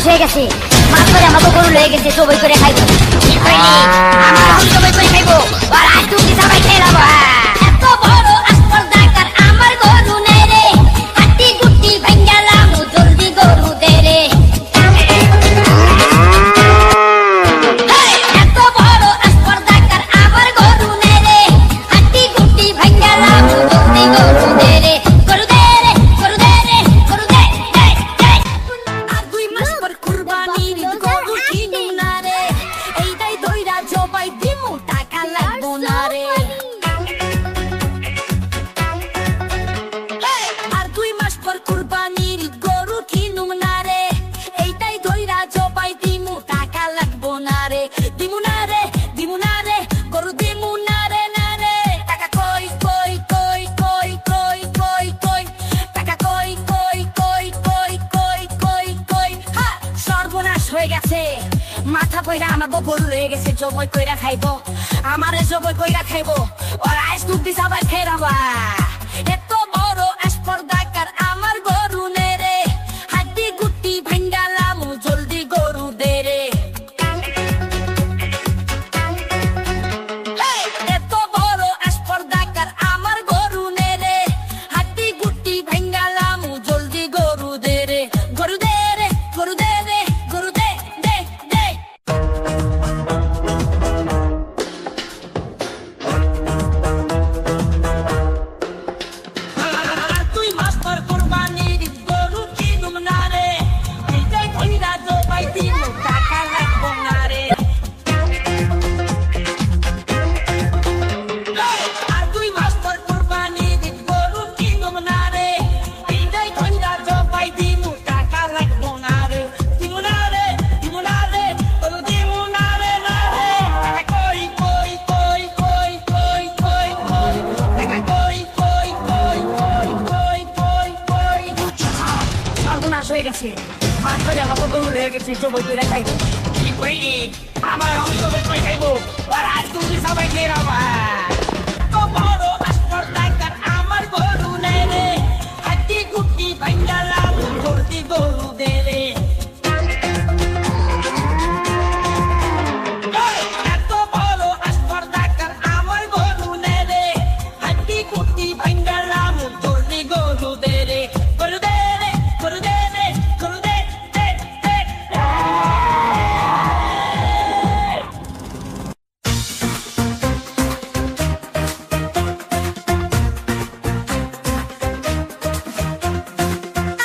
হয়ে গেছে মাছ ধরে আমাকে গরু লয়ে গেছে সবাই করে খাইবো ঠিক হয়নি আমার গরু সবাই করে খাইবো আর আজ তুমি সবাই খেয়ে যাবো এত বড় আসপর্দাকার আমার গরু নেই রে হাতি গুটি ভাঙ্গালাম জলদি গরু দে রে এত বড় আসপর্দাকার আমার গরু নেই রে হাতি গুটি ভাঙ্গালাম জলদি গরু দে রে গরু দে রে গরু দে রে গরু দে দে দে আর 2 মাস পর কুরবানির গরু কিনু না রে এইটাই দইরা জবাই দিমু টাকা লাগবো না রে আর 2 মাস পর কুরবানির গরু কিনু না রে এইটাই দইরা জবাই দিমু টাকা লাগবো না রে দিমু না রে গরু দিমু না রে টাকা কই কই কই কই কই কই কই টাকা কই কই কই কই কই কই কই হা সর্বনাশ হয়ে গেছে মাথা কইরা আমার বগল হয়ে গেছে জবই কইরা খাইবো আমারে জবই কইরা খাইবো আর আইস তুই সবাই খেরাবা এত বড় আসপর্দাকার আমার গরু নে রে হাড্ডি গুটি ভাঙ্গালাম জলদি গরু দে রে এত বড় আসপর্দাকার আমার গরু নে রে হাড্ডি গুটি ভাঙ্গালাম জলদি গরু দে রে গরু দে রে গরু দে রে গরু দে দে দে আর 2 মাস পর কুরবানির গরু কিনুম না রে এইটাই কইরা জবাই দিমু টাকা লাগবো না রে আর 2 মাস পর কুরবানির গরু কিনুম না রে এইটাই কইরা জবাই দিমু টাকা লাগবো না রে দিমু না রে গরু দিমু না রে টাকা কই কই কই কই কই কই কই টাকা কই কই কই কই কই কই কই সর্বনাশ হয়ে গেছে মাছ ধরে আমাকে গরু হয়ে গেছে সবাই করে খাইবো ঠিক হয়নি আমার সবাই করে খাইবো আর আজ তুমি সবাই খেয়ে যাবা তো বড় আসপর্দাকার আমার গরু নেই রে হাতি গুটি ভাঙ্গালাম জলদি গরু দে রে এত বড় আসপর্দাকার আমার গরু নেই রে হাতি গুটি ভাঙ্গালাম জলদি গরু দে রে গরু দে রে গরু দে রে গরু দে দে দে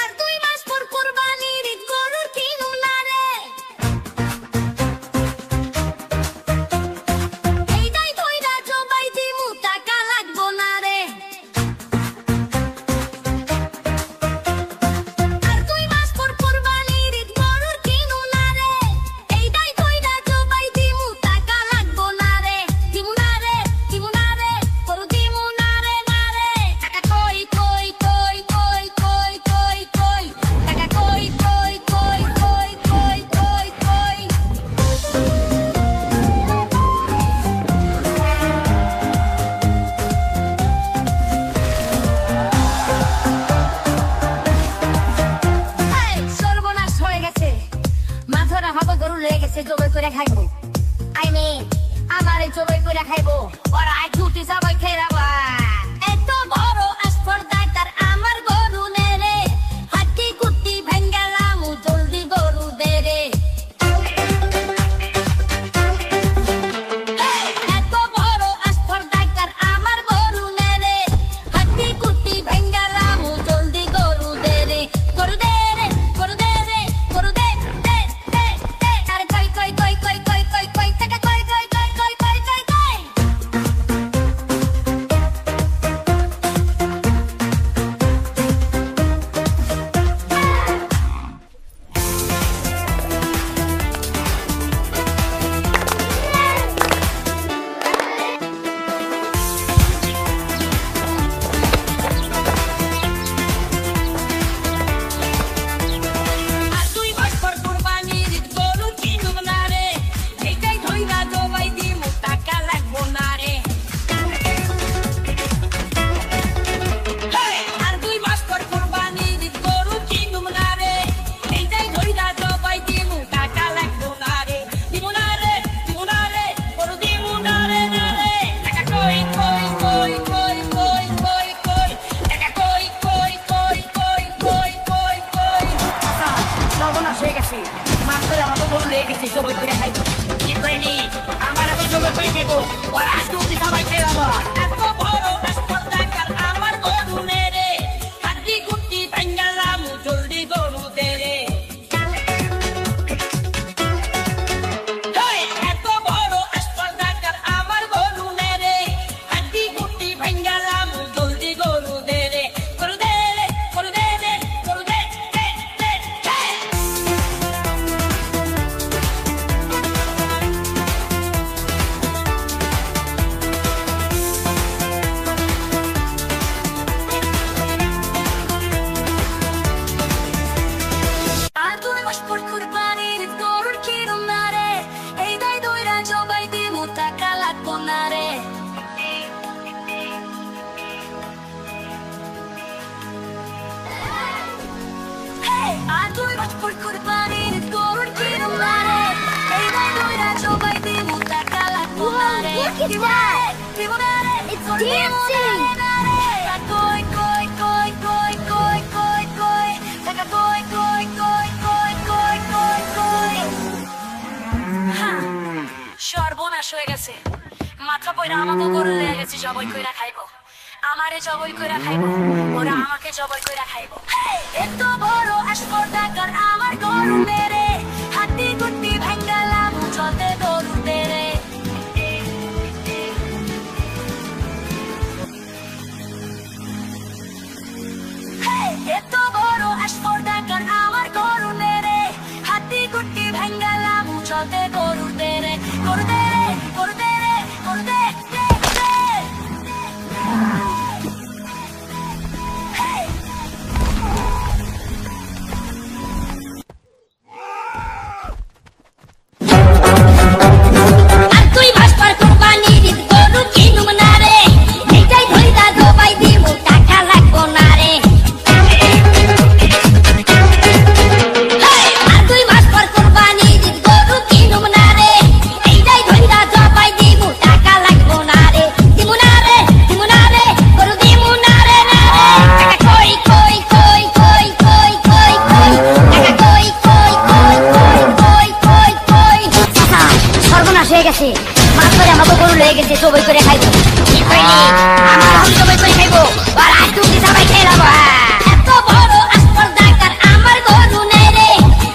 আর 2 মাস পর কুরবানির গরু কিনু না রে এইটাই কইরা জবাই দিমু টাকা লাগবো না রে আর 2 মাস পর কুরবানির গরু কিনু না রে এইটাই কইরা জবাই দিমু টাকা লাগবো না রে দিমু না রে গরু দিমু না রে টাকা কই কই কই কই কই কই কই টাকা কই কই কই কই কই কই কই সর্বনাশ হয়ে গেছে মাথা হাতে গরু লেগে গেছে জবাই করে খাইবো আমারে জবাই করে খাইবো আর আজ ছুটি সবাই খেয়ে যাবা এত বড় আসপর্দাকার আমার গরু নে রে হাতি গুটি ভাঙ্গালাম জলদি গরু দে রে এত বড় আসপর্দাকার আমার গরু নে রে হাতি গুটি ভাঙ্গালাম জলদি গরু দে রে গরু দে রে গরু দে রে গরু দে দে দে দে আর কই কই কই কই কই কই কই টাকা কই কই কই কই কই কই কই হয়ে গেছে মাত্র আমার তো গরু লেগে গেছে সবাই করে খাইবো কি করিনি আমার আমি জমি করে খাইবো আর আজ তুমি সবাই খেয়ে যাবো এত বড় স্পর্ধাকার আমার গরু নেরে হাড্ডি গুটি ভাঙ্গালাম জলদি গরু দেরে এত বড় স্পর্ধাকার আমার গরু নেরে হাড্ডি গুটি ভাঙ্গালাম জলদি গরু দেরে গরু দেরে গরু দেরে গরু দে দে দে Look at that! It's dancing! সর্বনাশ হয়ে গেছে মাথা পয়রা আমাকে গরু লেগে গেছে জবাই কইরা খাইবো আমারে জবাই কইরা খাইবো ওরা আমাকে জবাই কইরা খাইবো এত বড় স্পর্ধাকার আমার গরু মেরে হাড্ডি গুটি ভাঙ্গালাম চলতে গরু দেরে এত বড় স্পর্ধাকার আমার গরু মেরে হাড্ডি গুটি ভাঙ্গালাম চলতে গরু দেরে গরু দেরে গরু দেরে গরু দে দে দে আর তুই ভাস্কর কুরবানির গরু কিনুম না রে এইটাই ধইরা জবাই দিমু টাকা লাগবো না রে আর তুই ভাস্কর কুরবানির গরু কিনুম না রে এইটাই ধইরা জবাই দিমু টাকা লাগবো না রে দিমু না রে গরু দিমু না রে না রে টাকা কই কই কই কই কই কই কই টাকা কই কই কই কই কই কই কই সর্বনাশ হয়ে গেছে মাত্র আমাকে গরু লেগে গেছে সবাই করে খাইবো কি কইনি আমার আমি সবাই করে খাইবো আর আজ তুমি সবাই খেয়ে যাবো এত বড় স্পর্ধাকার আমার গরু নেই রে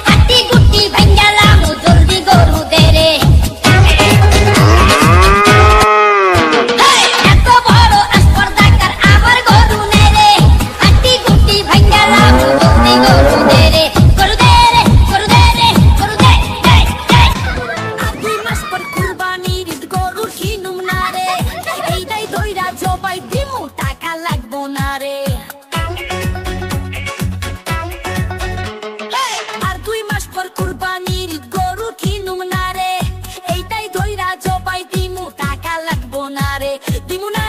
হাড্ডি গুটি ভাঙ্গালাম জলদি গরু দে রে এত বড় স্পর্ধাকার আমার গরু নেই রে হাড্ডি গুটি ভাঙ্গালাম জলদি গরু দে রে গরু দে রে গরু দে রে গরু দে দে দে দুই মাস পর কুরবানির গরু কিনুম না রে এইটাই ধইরা জবাই দিমু টাকা লাগবো না রে আর 2 মাস পর কুরবানির গরু কিনুম না রে এইটাই ধইরা জবাই দিমু টাকা লাগবো না রে দিমু না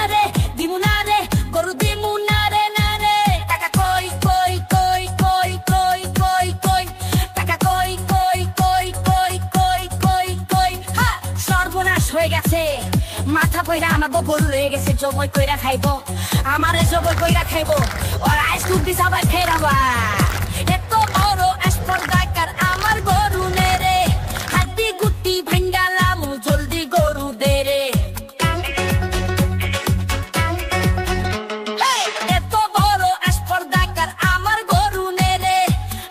রে গরু দিমু না রে টাকা কই কই কই কই কই কই কই টাকা কই কই কই কই কই কই কই হা সর্বনাশ হয়ে গেছে মাথা পয়রা আমাকে গরু হয়ে গেছে জবাই কইরা খাইবো আমারে জবাই কইরা খাইবো আর আইস তুমি সবাই ফেরাবা এত বড় স্পর্ধাকার আমার গরু নেরে হাড্ডি গুটি ভাঙ্গালাম জলদি গরু দে রে এত বড় স্পর্ধাকার আমার গরু নেরে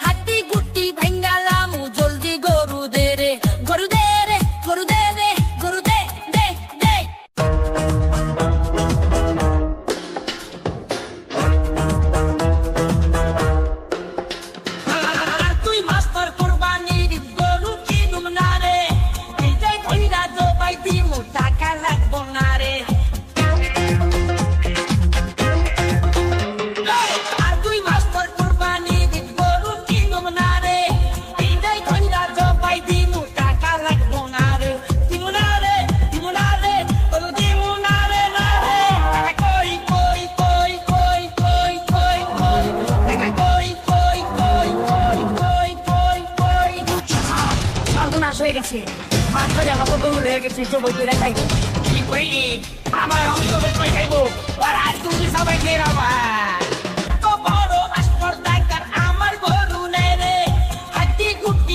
হাড্ডি গুটি ভাঙ্গালাম জলদি গরু দে রে গরু দে রে গরু দে রে গরু দে দে দে আর তুই মাস্টার কুরবানির গরু কিনুম না রে এইটাই ধইরা জবাই দিমু টাকা লাগবো না রে আর তুই মাস্টার কুরবানির গরু কিনুম না রে এইটাই ধইরা জবাই দিমু টাকা লাগবো না রে দিমু না রে গরু দিমু না রে টাকা কই কই কই কই কই কই কই টাকা কই কই কই কই কই কই কই সর্বনাশ হয়ে গেছে মাত্র আমাকে গরু লেগে গেছে সবাই করে খাইবো কি কইনি আমার আমি সবাই করে খাইবো আর আজ তুমি সবাই খেয়ে যাবো তো বড় স্পর্ধাকার আমার গরু নেই রে হাড্ডি গুটি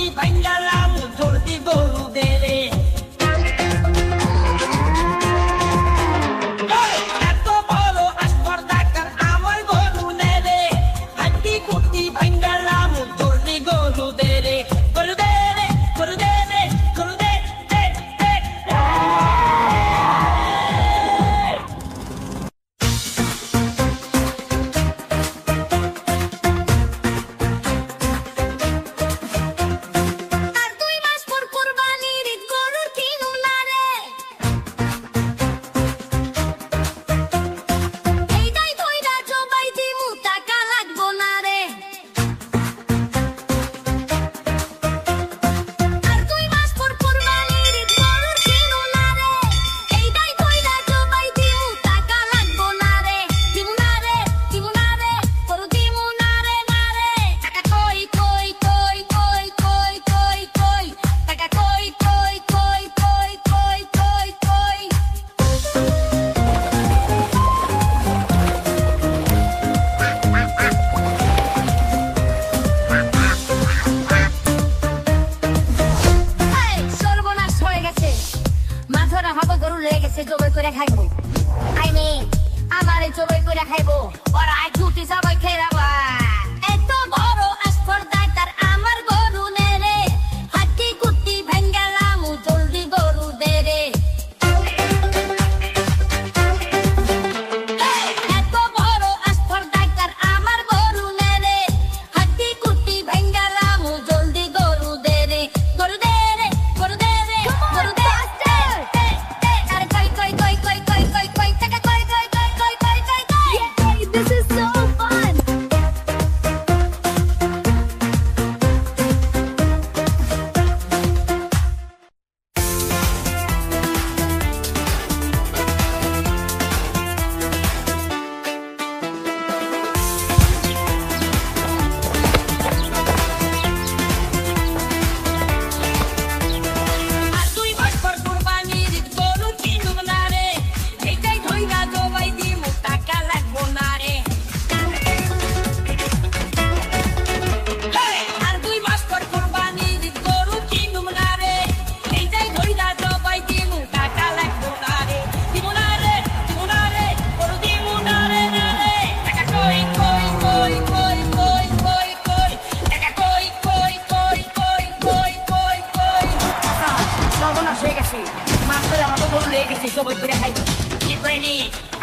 জবাই করে খাইবো ঠিক করে নি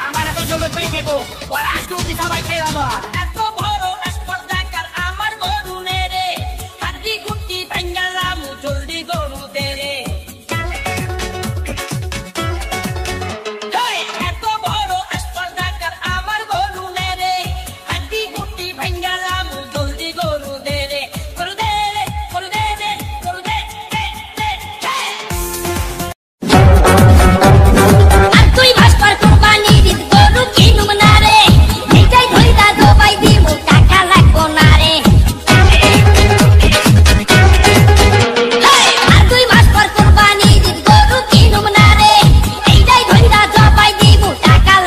আমার এখন জবাই করে খাইবো ওরা আজ তুমি সবাই খেয়ে